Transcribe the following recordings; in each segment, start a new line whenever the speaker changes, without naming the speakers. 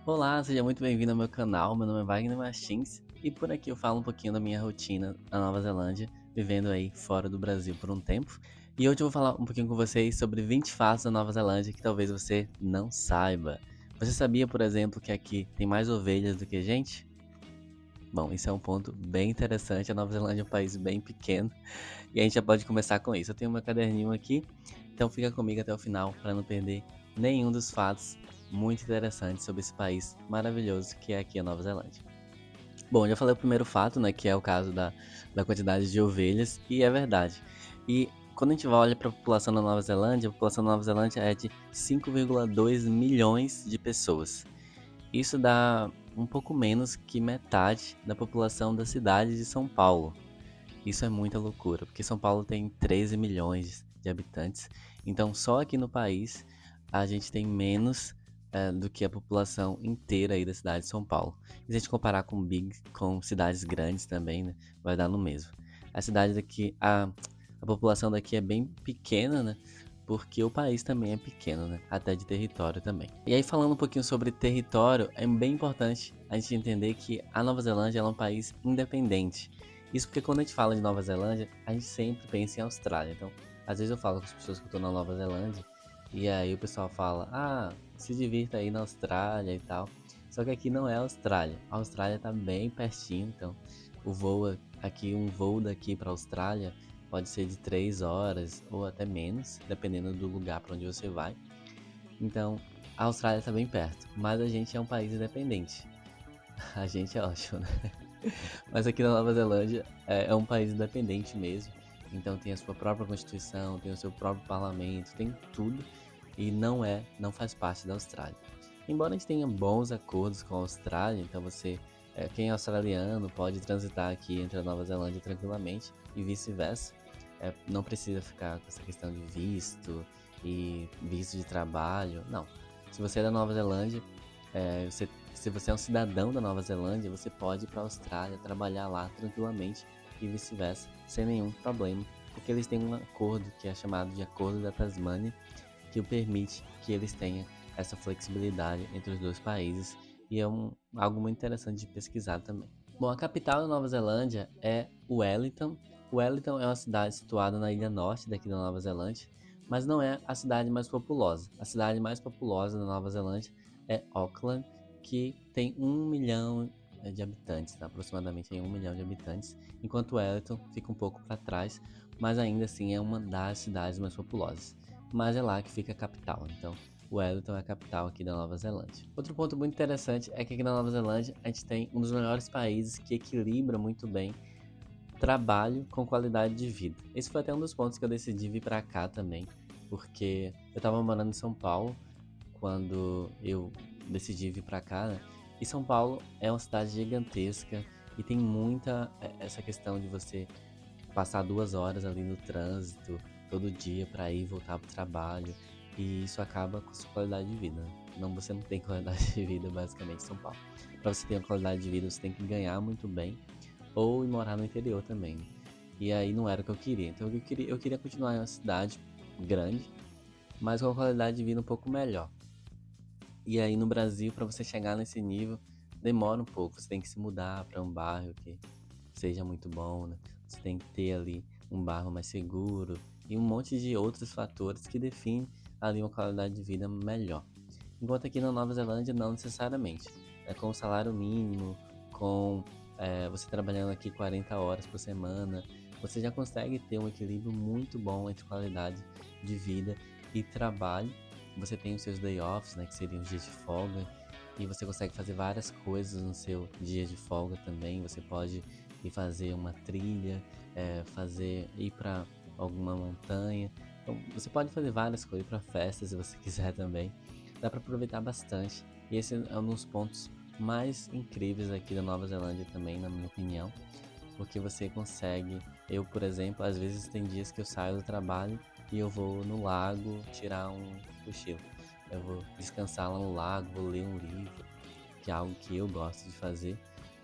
Olá, seja muito bem-vindo ao meu canal. Meu nome é Wagner Martins e por aqui eu falo um pouquinho da minha rotina na Nova Zelândia, vivendo aí fora do Brasil por um tempo. E hoje eu vou falar um pouquinho com vocês sobre 20 fatos da Nova Zelândia que talvez você não saiba. Você sabia, por exemplo, que aqui tem mais ovelhas do que gente? Bom, isso é um ponto bem interessante. A Nova Zelândia é um país bem pequeno e a gente já pode começar com isso. Eu tenho meu caderninho aqui, então fica comigo até o final para não perder nenhum dos fatos muito interessantes sobre esse país maravilhoso que é aqui a Nova Zelândia. Bom, já falei o primeiro fato, né, que é o caso da quantidade de ovelhas, e é verdade. E quando a gente olha para a população da Nova Zelândia, a população da Nova Zelândia é de 5,2 milhões de pessoas. Isso dá um pouco menos que metade da população da cidade de São Paulo. Isso é muita loucura, porque São Paulo tem 13 milhões de habitantes, então só aqui no país a gente tem menos do que a população inteira aí da cidade de São Paulo. E se a gente comparar com cidades grandes também, né, vai dar no mesmo. A cidade daqui, a população daqui é bem pequena, né? Porque o país também é pequeno, né? Até de território também. E aí, falando um pouquinho sobre território, é bem importante a gente entender que a Nova Zelândia é um país independente. Isso porque quando a gente fala de Nova Zelândia, a gente sempre pensa em Austrália. Então, às vezes eu falo com as pessoas que estão na Nova Zelândia, e aí o pessoal fala, se divirta aí na Austrália e tal. Só que aqui não é Austrália. A Austrália tá bem pertinho, então um voo daqui para Austrália pode ser de 3 horas ou até menos, dependendo do lugar para onde você vai. Então, a Austrália está bem perto, mas a gente é um país independente. A gente é ótimo, né? Mas aqui na Nova Zelândia é um país independente mesmo. Então tem a sua própria constituição, tem o seu próprio parlamento, tem tudo e não faz parte da Austrália. Embora a gente tenha bons acordos com a Austrália, então quem é australiano pode transitar aqui entre a Nova Zelândia tranquilamente e vice-versa. Não precisa ficar com essa questão de visto e visto de trabalho, não. Se você é da Nova Zelândia, se você é um cidadão da Nova Zelândia, você pode ir para a Austrália, trabalhar lá tranquilamente e vice-versa, sem nenhum problema, porque eles têm um acordo que é chamado de Acordo da Tasmânia, que permite que eles tenham essa flexibilidade entre os dois países e é algo muito interessante de pesquisar também. Bom, a capital da Nova Zelândia é Wellington. Wellington é uma cidade situada na ilha norte daqui da Nova Zelândia, mas não é a cidade mais populosa. A cidade mais populosa da Nova Zelândia é Auckland, que tem 1 milhão de habitantes, tá? Aproximadamente tem 1 milhão de habitantes, enquanto Wellington fica um pouco para trás, mas ainda assim é uma das cidades mais populosas. Mas é lá que fica a capital, então Wellington é a capital aqui da Nova Zelândia. Outro ponto muito interessante é que aqui na Nova Zelândia a gente tem um dos melhores países que equilibra muito bem trabalho com qualidade de vida. Esse foi até um dos pontos que eu decidi vir para cá também, porque eu estava morando em São Paulo quando eu decidi vir para cá, né? E São Paulo é uma cidade gigantesca e tem muita essa questão de você passar 2 horas ali no trânsito todo dia para ir e voltar pro trabalho e isso acaba com a sua qualidade de vida. Não, você não tem qualidade de vida basicamente em São Paulo. Para você ter uma qualidade de vida, você tem que ganhar muito bem ou ir morar no interior também. E aí não era o que eu queria. Então eu queria continuar em uma cidade grande, mas com uma qualidade de vida um pouco melhor. E aí no Brasil, para você chegar nesse nível, demora um pouco. Você tem que se mudar para um bairro que seja muito bom, né? Você tem que ter ali um bairro mais seguro e um monte de outros fatores que definem ali uma qualidade de vida melhor. Enquanto aqui na Nova Zelândia, não necessariamente. Com o salário mínimo, com você trabalhando aqui 40 horas por semana, você já consegue ter um equilíbrio muito bom entre qualidade de vida e trabalho. Você tem os seus day offs, né, que seriam os dias de folga, e você consegue fazer várias coisas no seu dia de folga também. Você pode ir fazer uma trilha, ir para alguma montanha. Então, você pode fazer várias coisas, ir para festas se você quiser também. Dá para aproveitar bastante. E esse é um dos pontos mais incríveis aqui da Nova Zelândia também, na minha opinião, porque você consegue. Eu, por exemplo, às vezes tem dias que eu saio do trabalho e eu vou no lago tirar um cochilo. Eu vou descansar lá no lago, vou ler um livro, que é algo que eu gosto de fazer.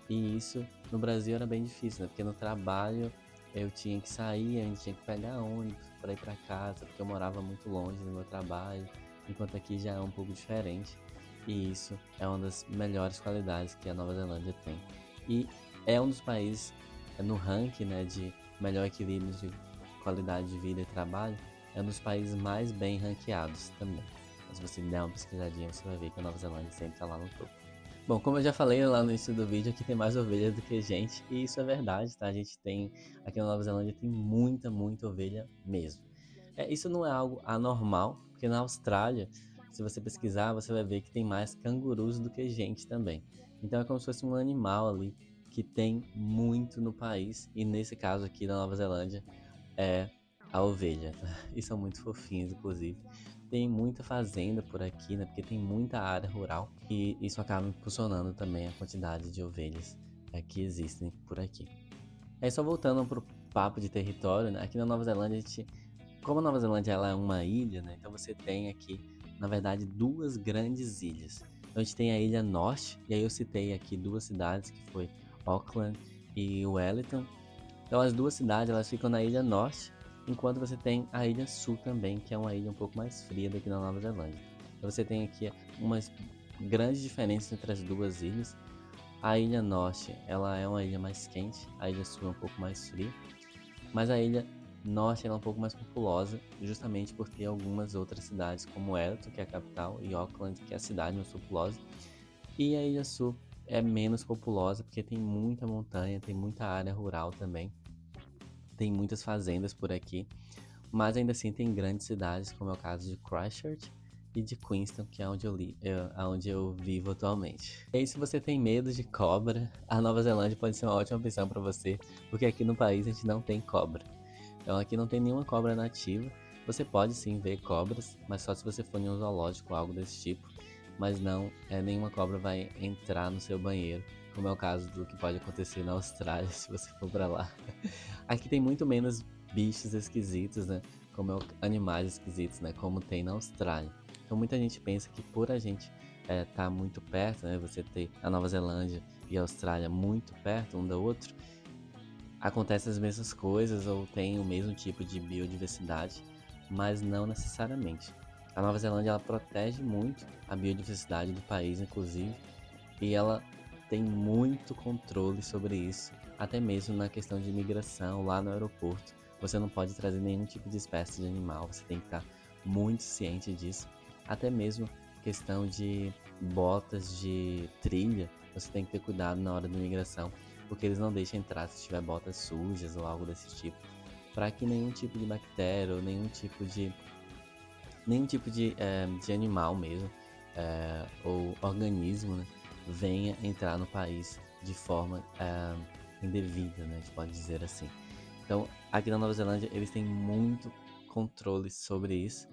E isso no Brasil era bem difícil, né? Porque no trabalho eu tinha que sair, a gente tinha que pegar ônibus para ir para casa, porque eu morava muito longe do meu trabalho, enquanto aqui já é um pouco diferente. e isso é uma das melhores qualidades que a Nova Zelândia tem. E é um dos países no ranking, né, de melhor equilíbrio de qualidade de vida e trabalho, é um dos países mais bem ranqueados também. Então, se você der uma pesquisadinha, você vai ver que a Nova Zelândia sempre está lá no topo. Bom, como eu já falei lá no início do vídeo, aqui tem mais ovelhas do que gente, e isso é verdade, tá? A gente tem, aqui na Nova Zelândia tem muita, muita ovelha mesmo. Isso não é algo anormal, porque na Austrália, se você pesquisar, você vai ver que tem mais cangurus do que gente também. Então é como se fosse um animal ali que tem muito no país, e nesse caso aqui da Nova Zelândia é a ovelha, tá? E são muito fofinhos, inclusive. Tem muita fazenda por aqui, né? Porque tem muita área rural e isso acaba impulsionando também a quantidade de ovelhas que existem por aqui. Aí só voltando pro papo de território, né? Aqui na Nova Zelândia, como a Nova Zelândia ela é uma ilha, né? Então você tem aqui, na verdade, duas grandes ilhas. Então a gente tem a Ilha Norte, e aí eu citei aqui duas cidades, que foi Auckland e Wellington. Então as duas cidades elas ficam na Ilha Norte, enquanto você tem a Ilha Sul também, que é uma ilha um pouco mais fria do que na Nova Zelândia. Então você tem aqui umas grandes diferenças entre as duas ilhas. A Ilha Norte ela é uma ilha mais quente, a Ilha Sul é um pouco mais fria, mas a Ilha Norte ela é um pouco mais populosa, justamente por ter algumas outras cidades como Wellington, que é a capital, e Auckland, que é a cidade mais populosa. E a Ilha Sul é menos populosa porque tem muita montanha, tem muita área rural também. Tem muitas fazendas por aqui, mas ainda assim tem grandes cidades, como é o caso de Christchurch e de Queenstown, que é onde eu vivo atualmente. E aí, se você tem medo de cobra, a Nova Zelândia pode ser uma ótima opção para você, porque aqui no país a gente não tem cobra. Então aqui não tem nenhuma cobra nativa. Você pode sim ver cobras, mas só se você for em um zoológico ou algo desse tipo. Mas não, nenhuma cobra vai entrar no seu banheiro, como é o caso do que pode acontecer na Austrália se você for para lá. Aqui tem muito menos bichos esquisitos, né? Como animais esquisitos, né? Como tem na Austrália. Então muita gente pensa que por a gente tá muito perto, né? Você ter a Nova Zelândia e a Austrália muito perto um do outro, acontecem as mesmas coisas ou tem o mesmo tipo de biodiversidade, mas não necessariamente. A Nova Zelândia ela protege muito a biodiversidade do país, inclusive, e ela tem muito controle sobre isso, até mesmo na questão de imigração lá no aeroporto. Você não pode trazer nenhum tipo de espécie de animal, você tem que estar muito ciente disso. Até mesmo questão de botas de trilha, você tem que ter cuidado na hora da imigração, porque eles não deixam entrar se tiver botas sujas ou algo desse tipo, para que nenhum tipo de bactéria ou de animal mesmo, ou organismo, né, venha entrar no país de forma indevida, né, a gente pode dizer assim. Então, aqui na Nova Zelândia, eles têm muito controle sobre isso.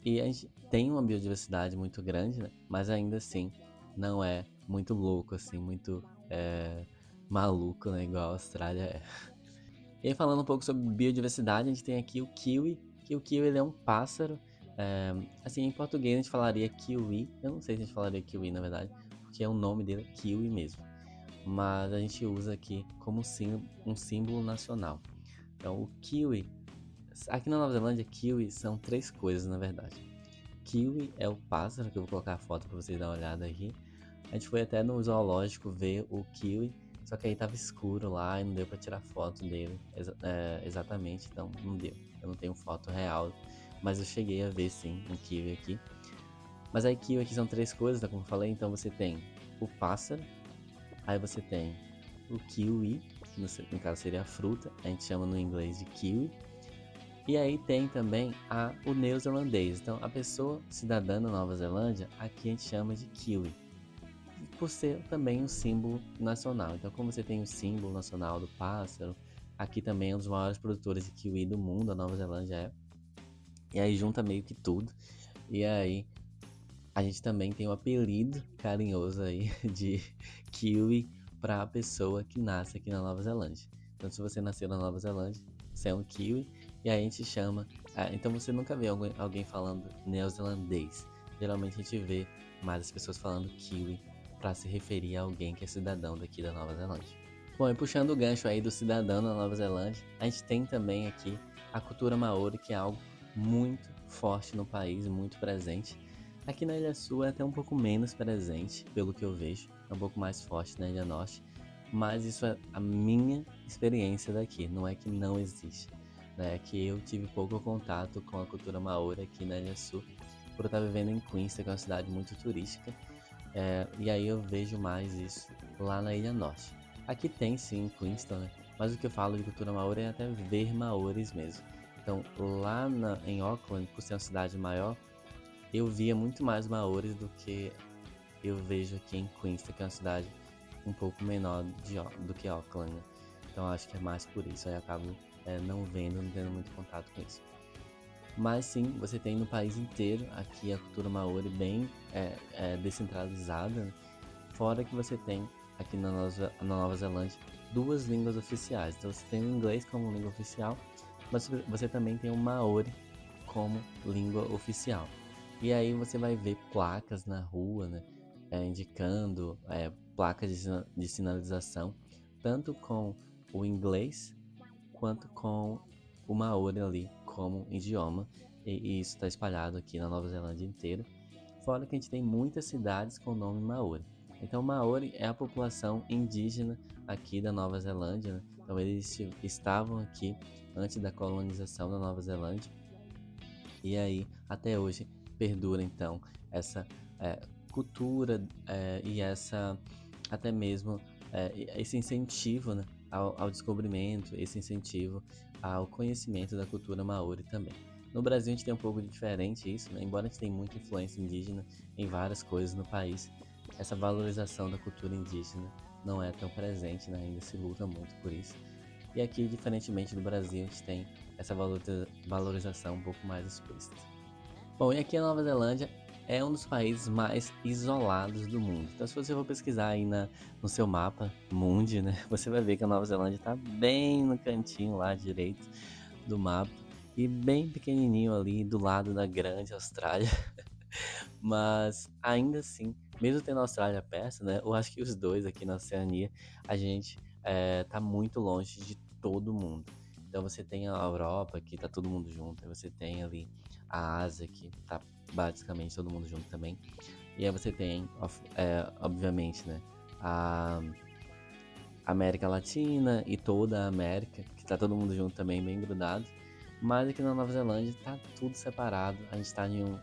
E a gente tem uma biodiversidade muito grande, né, mas ainda assim, não é muito louco, assim, muito maluco, né, igual a Austrália é. E aí, falando um pouco sobre biodiversidade, a gente tem aqui o kiwi, que o kiwi ele é um pássaro. Assim, em português a gente falaria kiwi, eu não sei se a gente falaria kiwi na verdade, porque é o nome dele é kiwi mesmo. Mas a gente usa aqui como um símbolo nacional. Então, o kiwi, aqui na Nova Zelândia, kiwi são três coisas na verdade. Kiwi é o pássaro, que eu vou colocar a foto para vocês darem uma olhada aqui. A gente foi até no zoológico ver o kiwi, só que aí tava escuro lá e não deu pra tirar foto dele exatamente, então não deu. Eu não tenho foto real, mas eu cheguei a ver sim um kiwi aqui. Mas aí kiwi aqui são três coisas, né, como eu falei, então você tem o pássaro, aí você tem o kiwi, que no caso seria a fruta, a gente chama no inglês de kiwi. E aí tem também o neozelandês, então a pessoa cidadã da Nova Zelândia, aqui a gente chama de kiwi, por ser também um símbolo nacional. Então, como você tem o símbolo nacional do pássaro, aqui também é um dos maiores produtores de kiwi do mundo, a Nova Zelândia é. E aí junta meio que tudo. E aí a gente também tem o apelido carinhoso aí de kiwi para a pessoa que nasce aqui na Nova Zelândia. Então, se você nasceu na Nova Zelândia, você é um kiwi. E aí a gente chama. Então você nunca vê alguém falando neozelandês. Geralmente a gente vê mais as pessoas falando kiwi para se referir a alguém que é cidadão daqui da Nova Zelândia. Bom, e puxando o gancho aí do cidadão da Nova Zelândia, a gente tem também aqui a cultura maori, que é algo muito forte no país, muito presente. Aqui na Ilha Sul é até um pouco menos presente, pelo que eu vejo, é um pouco mais forte na Ilha Norte, mas isso é a minha experiência daqui, não é que não existe, né? É que eu tive pouco contato com a cultura maori aqui na Ilha Sul, por eu estar vivendo em Queenstown, que é uma cidade muito turística, e aí eu vejo mais isso lá na Ilha Norte. Aqui tem sim Queenstown, né? Mas o que eu falo de cultura maori é até ver maoris mesmo. Então lá em Auckland, por ser uma cidade maior, eu via muito mais maoris do que eu vejo aqui em Queenstown, que é uma cidade um pouco menor do que Auckland, né? Então acho que é mais por isso, aí eu acabo não vendo, não tendo muito contato com isso. Mas sim, você tem no país inteiro aqui a cultura maori bem descentralizada, né? Fora que você tem aqui na Nova Zelândia duas línguas oficiais. Então você tem o inglês como língua oficial, mas você também tem o maori como língua oficial. E aí você vai ver placas na rua, né, indicando placas de sinalização, tanto com o inglês quanto com o maori ali como idioma. E isso está espalhado aqui na Nova Zelândia inteira. Fora que a gente tem muitas cidades com o nome maori. Então, maori é a população indígena aqui da Nova Zelândia, né? Então, eles estavam aqui antes da colonização da Nova Zelândia. E aí, até hoje, perdura então essa cultura e essa até mesmo esse incentivo, né, ao descobrimento, esse incentivo ao conhecimento da cultura maori também. No Brasil a gente tem um pouco de diferente isso, né? Embora a gente tenha muita influência indígena em várias coisas no país, essa valorização da cultura indígena não é tão presente, né? Ainda se luta muito por isso. E aqui, diferentemente do Brasil, a gente tem essa valorização um pouco mais explícita. Bom, e aqui a Nova Zelândia é um dos países mais isolados do mundo. Então, se você for pesquisar aí no seu mapa mundi, né, você vai ver que a Nova Zelândia está bem no cantinho lá direito do mapa e bem pequenininho ali do lado da grande Austrália. Mas ainda assim, mesmo tendo a Austrália perto, né, eu acho que os dois aqui na Oceania, a gente tá muito longe de todo mundo. Então você tem a Europa, que tá todo mundo junto, aí você tem ali a Ásia, que tá basicamente todo mundo junto também. E aí você tem, obviamente, né, a América Latina e toda a América, que tá todo mundo junto também, bem grudado. Mas aqui na Nova Zelândia tá tudo separado, a gente tá em um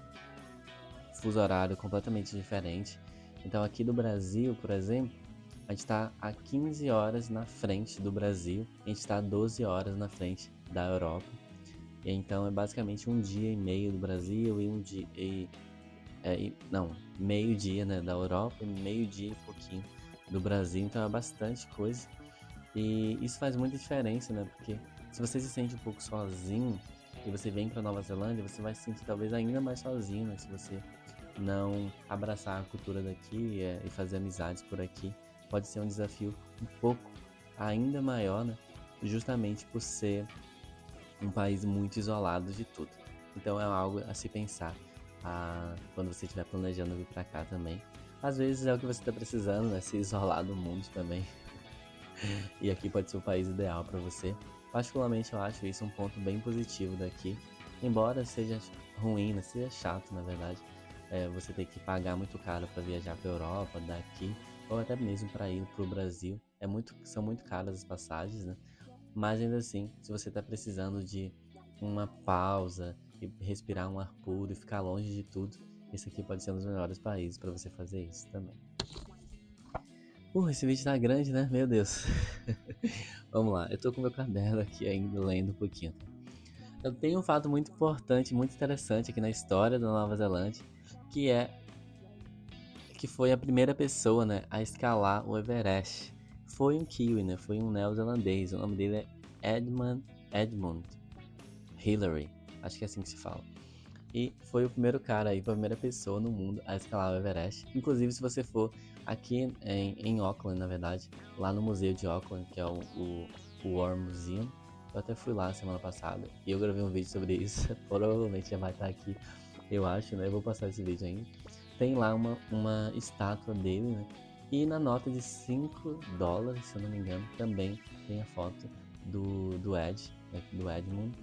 fuso horário completamente diferente. Então aqui do Brasil, por exemplo, a gente está a 15 horas na frente do Brasil, a gente está a 12 horas na frente da Europa. E então é basicamente um dia e meio do Brasil e um dia não, meio dia, né, da Europa e meio dia e pouquinho do Brasil, então é bastante coisa. E isso faz muita diferença, né? Porque se você se sente um pouco sozinho e você vem para Nova Zelândia, você vai se sentir talvez ainda mais sozinho, né? Se você não abraçar a cultura daqui e fazer amizades por aqui, pode ser um desafio um pouco ainda maior, né? Justamente por ser um país muito isolado de tudo. Então é algo a se pensar quando você estiver planejando vir para cá também. Às vezes é o que você está precisando, né? Se isolar do mundo também. E aqui pode ser o país ideal para você. Particularmente eu acho isso um ponto bem positivo daqui. Embora seja ruim, né? Seja chato na verdade, você ter que pagar muito caro para viajar para Europa daqui, ou até mesmo para ir para o Brasil. São muito caras as passagens, né? Mas ainda assim, se você está precisando de uma pausa e respirar um ar puro e ficar longe de tudo, esse aqui pode ser um dos melhores países para você fazer isso também. Esse vídeo tá grande, né? Meu Deus. Vamos lá, eu tô com meu caderno aqui ainda lendo um pouquinho. Eu tenho um fato muito importante, muito interessante aqui na história da Nova Zelândia, que é que foi a primeira pessoa, né, a escalar o Everest. Foi um Kiwi, né? Foi um neozelandês. O nome dele é Edmund Hillary. Acho que é assim que se fala. E foi o primeiro cara aí, foi a primeira pessoa no mundo a escalar o Everest. Inclusive, se você for aqui em Auckland, na verdade, lá no museu de Auckland, que é o War Museum, eu até fui lá semana passada e eu gravei um vídeo sobre isso. Provavelmente já vai estar aqui, eu acho, né? Eu vou passar esse vídeo ainda. Tem lá uma estátua dele, né? E na nota de $5, se eu não me engano, também tem a foto do Ed, né? Do Edmund,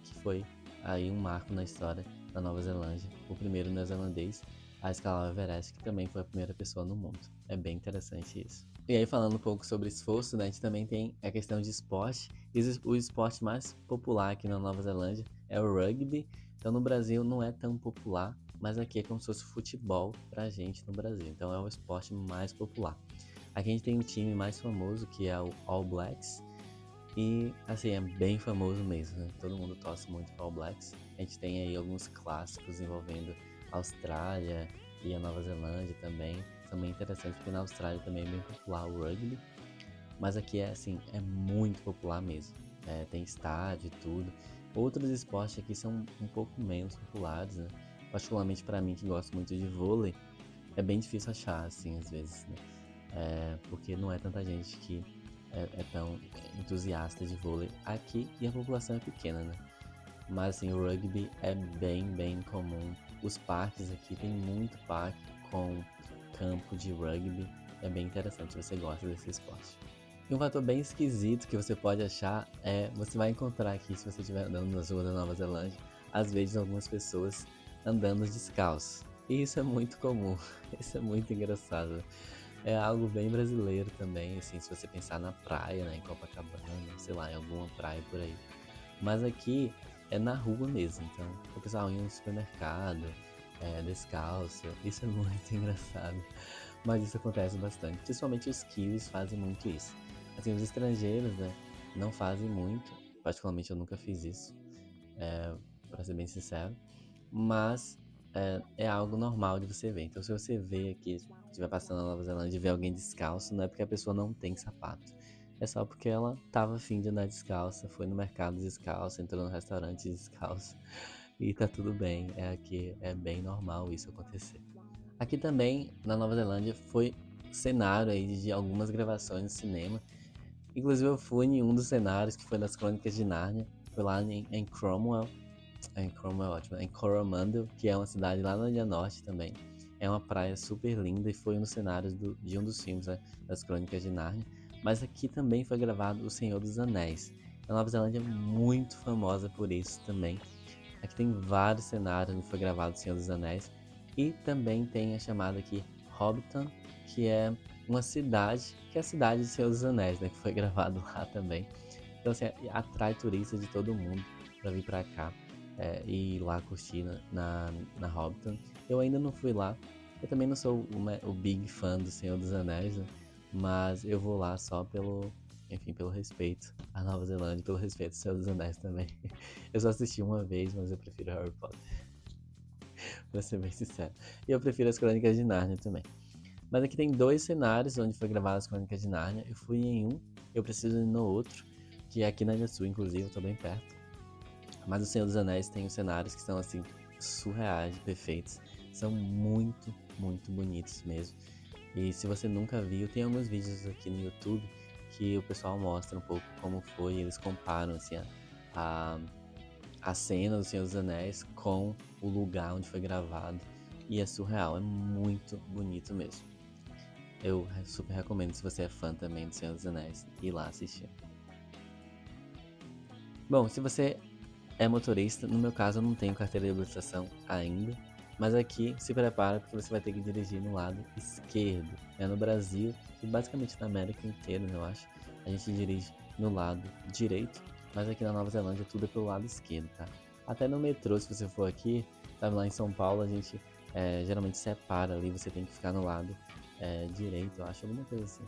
que foi aí um marco na história na Nova Zelândia, o primeiro neozelandês a escalar o Everest, que também foi a primeira pessoa no mundo. É bem interessante isso. E aí, falando um pouco sobre esforço, né, a gente também tem a questão de esporte. E o esporte mais popular aqui na Nova Zelândia é o rugby. Então, no Brasil não é tão popular, mas aqui é como se fosse futebol pra gente no Brasil. Então, é o esporte mais popular. Aqui a gente tem um time mais famoso, que é o All Blacks. E, assim, é bem famoso mesmo, né? Todo mundo torce muito para All Blacks. A gente tem aí alguns clássicos envolvendo a Austrália e a Nova Zelândia também. São bem interessantes, porque na Austrália também é bem popular o rugby. Mas aqui é, assim, é muito popular mesmo. Tem estádio e tudo. Outros esportes aqui são um pouco menos populares, né? Particularmente para mim, que gosto muito de vôlei, é bem difícil achar, assim, às vezes, né? Porque não é tanta gente que é tão entusiasta de vôlei aqui e a população é pequena, né? Mas assim, o rugby é bem comum. Os parques aqui, tem muito parque com campo de rugby. É bem interessante se você gosta desse esporte. E um fator bem esquisito que você pode achar você vai encontrar aqui, se você estiver andando nas ruas da Nova Zelândia, às vezes algumas pessoas andando descalços. E isso é muito comum, isso é muito engraçado. É algo bem brasileiro também, assim, se você pensar na praia, né, em Copacabana, sei lá, em alguma praia por aí. Mas aqui é na rua mesmo, então o pessoal indo no supermercado, descalço, isso é muito engraçado. Mas isso acontece bastante, principalmente os kiwis fazem muito isso. Assim, os estrangeiros, né, não fazem muito, particularmente eu nunca fiz isso, pra ser bem sincero, mas é algo normal de você ver. Então, se você vê aqui, se estiver passando na Nova Zelândia e ver alguém descalço, não é porque a pessoa não tem sapato. É só porque ela tava afim de andar descalça, foi no mercado descalço, entrou no restaurante descalço e tá tudo bem. Aqui é bem normal isso acontecer. Aqui também, na Nova Zelândia, foi cenário aí de algumas gravações de cinema. Inclusive eu fui em um dos cenários que foi das Crônicas de Nárnia, foi lá em Cromwell, em Cromwell é ótimo, em Coromandel, que é uma cidade lá na Ilha Norte também. É uma praia super linda e foi um dos cenários de um dos filmes, né, das Crônicas de Nárnia. Mas aqui também foi gravado O Senhor dos Anéis. A Nova Zelândia é muito famosa por isso também. Aqui tem vários cenários onde foi gravado O Senhor dos Anéis. E também tem a chamada aqui Hobbiton, que é uma cidade, que é a cidade do Senhor dos Anéis, né, que foi gravado lá também. Então, assim, atrai turistas de todo mundo para vir para cá e ir lá curtir na Hobbiton. Eu ainda não fui lá. Eu também não sou o big fã do Senhor dos Anéis, né? Mas eu vou lá só enfim, pelo respeito à Nova Zelândia, pelo respeito ao Senhor dos Anéis também. Eu só assisti uma vez, mas eu prefiro Harry Potter, pra ser bem sincero. E eu prefiro as Crônicas de Nárnia também. Mas aqui tem dois cenários onde foi gravado as Crônicas de Nárnia. Eu fui em um, eu preciso ir no outro, que é aqui na Ilha Sul, inclusive, eu tô bem perto. Mas o Senhor dos Anéis tem os cenários que são assim surreais, perfeitos. São muito bonitos mesmo. E se você nunca viu, tem alguns vídeos aqui no YouTube que o pessoal mostra um pouco como foi, eles comparam assim a, a cena do Senhor dos Anéis com o lugar onde foi gravado. E é surreal, é muito bonito mesmo. Eu super recomendo se você é fã também do Senhor dos Anéis, ir lá assistir. Bom, se você é motorista, no meu caso eu não tenho carteira de habilitação ainda, mas aqui se prepara porque você vai ter que dirigir no lado esquerdo. No Brasil e basicamente na América inteira, eu acho, a gente dirige no lado direito, mas aqui na Nova Zelândia tudo é pelo lado esquerdo, tá? Até no metrô, se você for aqui, sabe, lá em São Paulo a gente geralmente separa ali, você tem que ficar no lado direito, eu acho, alguma coisa assim,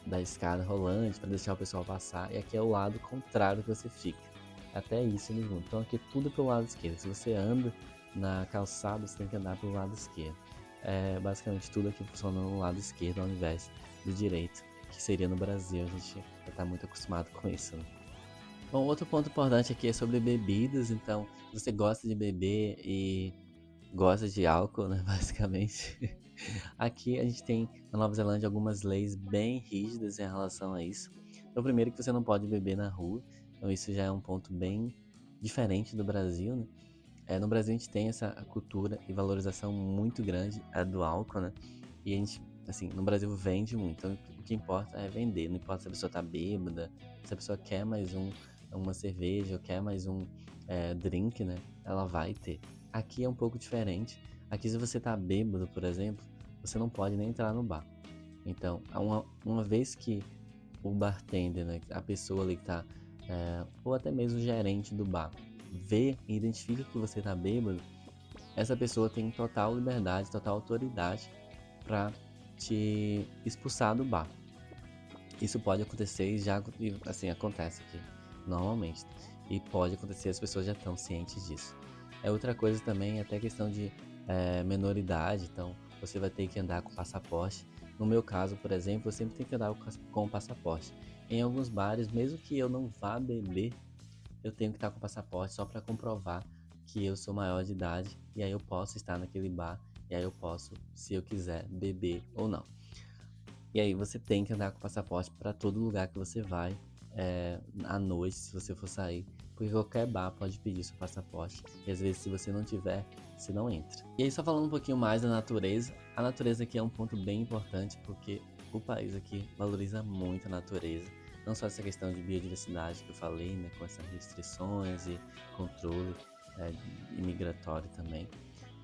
da escada rolante para deixar o pessoal passar, e aqui é o lado contrário que você fica. Até isso eles mudam. Então aqui é tudo pelo lado esquerdo. Se você anda na calçada, você tem que andar pelo lado esquerdo. Basicamente tudo aqui funciona no lado esquerdo ao invés do direito, que seria no Brasil. A gente já está muito acostumado com isso, né? Bom, outro ponto importante aqui é sobre bebidas. Então, se você gosta de beber e gosta de álcool, né, basicamente. Aqui a gente tem na Nova Zelândia algumas leis bem rígidas em relação a isso. Então, primeiro que você não pode beber na rua, então isso já é um ponto bem diferente do Brasil, né? No Brasil a gente tem essa cultura e valorização muito grande do álcool, né? E a gente, assim, no Brasil vende muito, então o que importa é vender, não importa se a pessoa tá bêbada, se a pessoa quer mais um, uma cerveja ou quer mais um drink, né? Ela vai ter. Aqui é um pouco diferente. Aqui, se você tá bêbado, por exemplo, você não pode nem entrar no bar. Então, uma vez que o bartender, né, a pessoa ali que tá, ou até mesmo o gerente do bar, vê e identifica que você tá bêbado, essa pessoa tem total liberdade, total autoridade para te expulsar do bar. Isso pode acontecer e já, assim, acontece aqui, normalmente. E pode acontecer, as pessoas já estão cientes disso. Outra coisa também é até questão de menoridade, então você vai ter que andar com passaporte. No meu caso, por exemplo, eu sempre tenho que andar com o passaporte. Em alguns bares, mesmo que eu não vá beber, eu tenho que estar com o passaporte só para comprovar que eu sou maior de idade e aí eu posso estar naquele bar e aí eu posso, se eu quiser, beber ou não. E aí você tem que andar com o passaporte para todo lugar que você vai à noite, se você for sair. Porque qualquer bar pode pedir seu passaporte. E às vezes, se você não tiver, você não entra. E aí, só falando um pouquinho mais da natureza. A natureza aqui é um ponto bem importante, porque o país aqui valoriza muito a natureza. Não só essa questão de biodiversidade que eu falei, né, com essas restrições e controle imigratório também.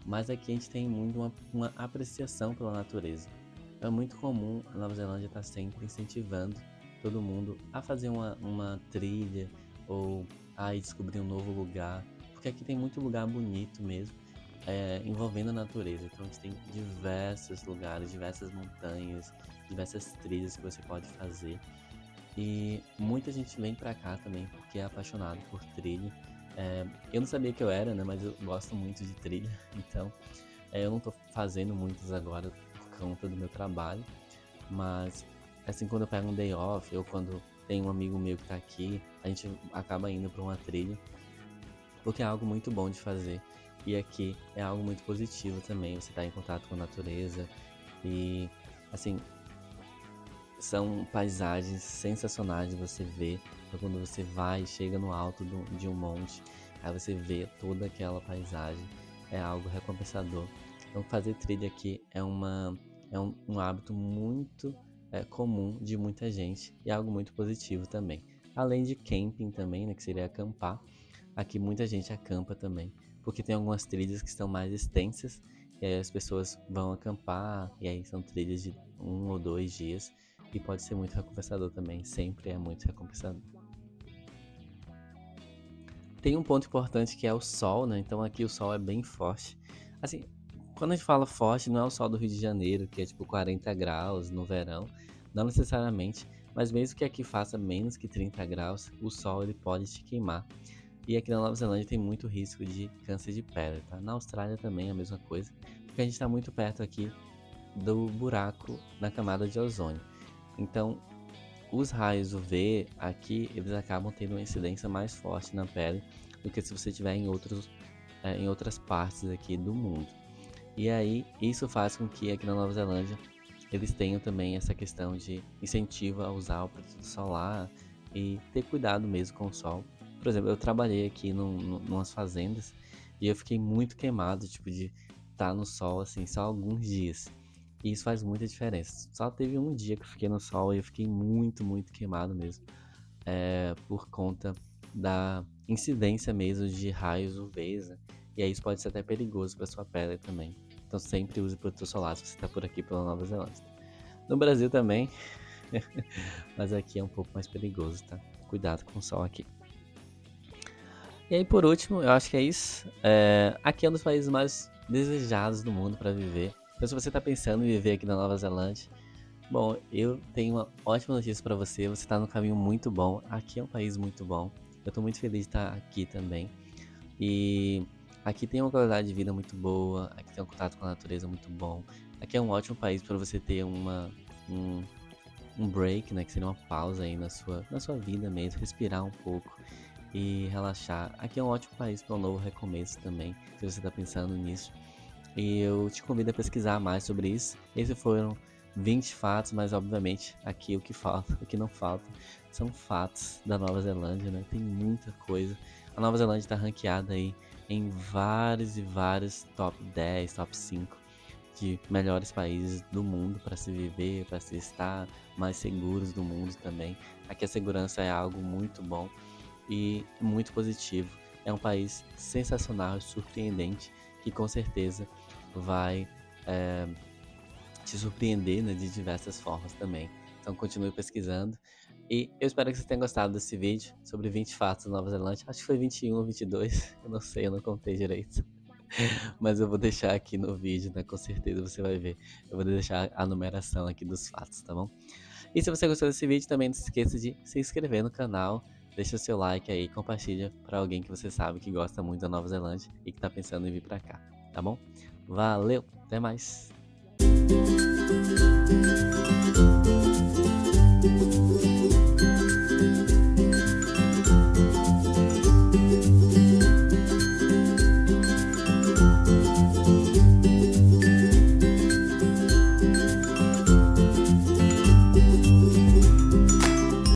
Mas aqui a gente tem muito uma apreciação pela natureza. É muito comum a Nova Zelândia estar sempre incentivando todo mundo a fazer uma trilha ou a ir descobrir um novo lugar, porque aqui tem muito lugar bonito mesmo, envolvendo a natureza. Então a gente tem diversos lugares, diversas montanhas, diversas trilhas que você pode fazer. E muita gente vem pra cá também porque é apaixonado por trilha. Eu não sabia que eu era, né? Mas eu gosto muito de trilha, então eu não tô fazendo muitas agora por conta do meu trabalho, mas assim, quando eu pego um day off ou quando tem um amigo meu que tá aqui, a gente acaba indo pra uma trilha, porque é algo muito bom de fazer. E aqui é algo muito positivo também, você tá em contato com a natureza e assim, são paisagens sensacionais de você ver. Então, quando você vai, chega no alto de um monte, aí você vê toda aquela paisagem, é algo recompensador. Então, fazer trilha aqui é um hábito muito comum de muita gente e é algo muito positivo também. Além de camping também, né, que seria acampar, aqui muita gente acampa também, porque tem algumas trilhas que estão mais extensas e aí as pessoas vão acampar e aí são trilhas de 1 ou 2 dias e pode ser muito recompensador também, sempre é muito recompensador. Tem um ponto importante que é o sol, né? Então aqui o sol é bem forte. Assim, quando a gente fala forte, não é o sol do Rio de Janeiro, que é tipo 40 graus no verão, não necessariamente, mas mesmo que aqui faça menos que 30 graus, o sol ele pode te queimar. E aqui na Nova Zelândia tem muito risco de câncer de pele, tá? Na Austrália também é a mesma coisa, porque a gente está muito perto aqui do buraco na camada de ozônio. Então, os raios UV aqui, eles acabam tendo uma incidência mais forte na pele do que se você estiver em outras partes aqui do mundo. E aí, isso faz com que aqui na Nova Zelândia eles tenham também essa questão de incentivo a usar o protetor solar e ter cuidado mesmo com o sol. Por exemplo, eu trabalhei aqui numas fazendas e eu fiquei muito queimado, tipo, de estar no sol, assim, só alguns dias. E isso faz muita diferença. Só teve um dia que eu fiquei no sol e eu fiquei muito, muito queimado mesmo. Por conta da incidência mesmo de raios UV, né? E aí isso pode ser até perigoso para sua pele também. Então sempre use protetor solar se você está por aqui pela Nova Zelândia. No Brasil também, mas aqui é um pouco mais perigoso, tá? Cuidado com o sol aqui. E aí por último, eu acho que é isso. Aqui é um dos países mais desejados do mundo para viver. Então se você está pensando em viver aqui na Nova Zelândia, bom, eu tenho uma ótima notícia para você. Você está no caminho muito bom. Aqui é um país muito bom. Eu estou muito feliz de estar aqui também. E aqui tem uma qualidade de vida muito boa. Aqui tem um contato com a natureza muito bom. Aqui é um ótimo país para você ter um break, né? Que seria uma pausa aí na sua vida mesmo. Respirar um pouco e relaxar. Aqui é um ótimo país para um novo recomeço também, se você está pensando nisso. E eu te convido a pesquisar mais sobre isso. Esses foram 20 fatos, mas obviamente aqui o que falta, o que não falta, são fatos da Nova Zelândia, né? Tem muita coisa. A Nova Zelândia está ranqueada aí em vários e vários top 10, top 5 de melhores países do mundo para se viver, para se estar mais seguros do mundo também. Aqui a segurança é algo muito bom e muito positivo. É um país sensacional e surpreendente que com certeza vai te surpreender, né, de diversas formas também. Então continue pesquisando. E eu espero que você tenha gostado desse vídeo sobre 20 fatos da Nova Zelândia. Acho que foi 21 ou 22, eu não sei, eu não contei direito. Mas eu vou deixar aqui no vídeo, né? Com certeza você vai ver. Eu vou deixar a numeração aqui dos fatos, tá bom? E se você gostou desse vídeo, também não se esqueça de se inscrever no canal. Deixa o seu like aí, compartilha para alguém que você sabe que gosta muito da Nova Zelândia e que tá pensando em vir para cá, tá bom? Valeu, até mais!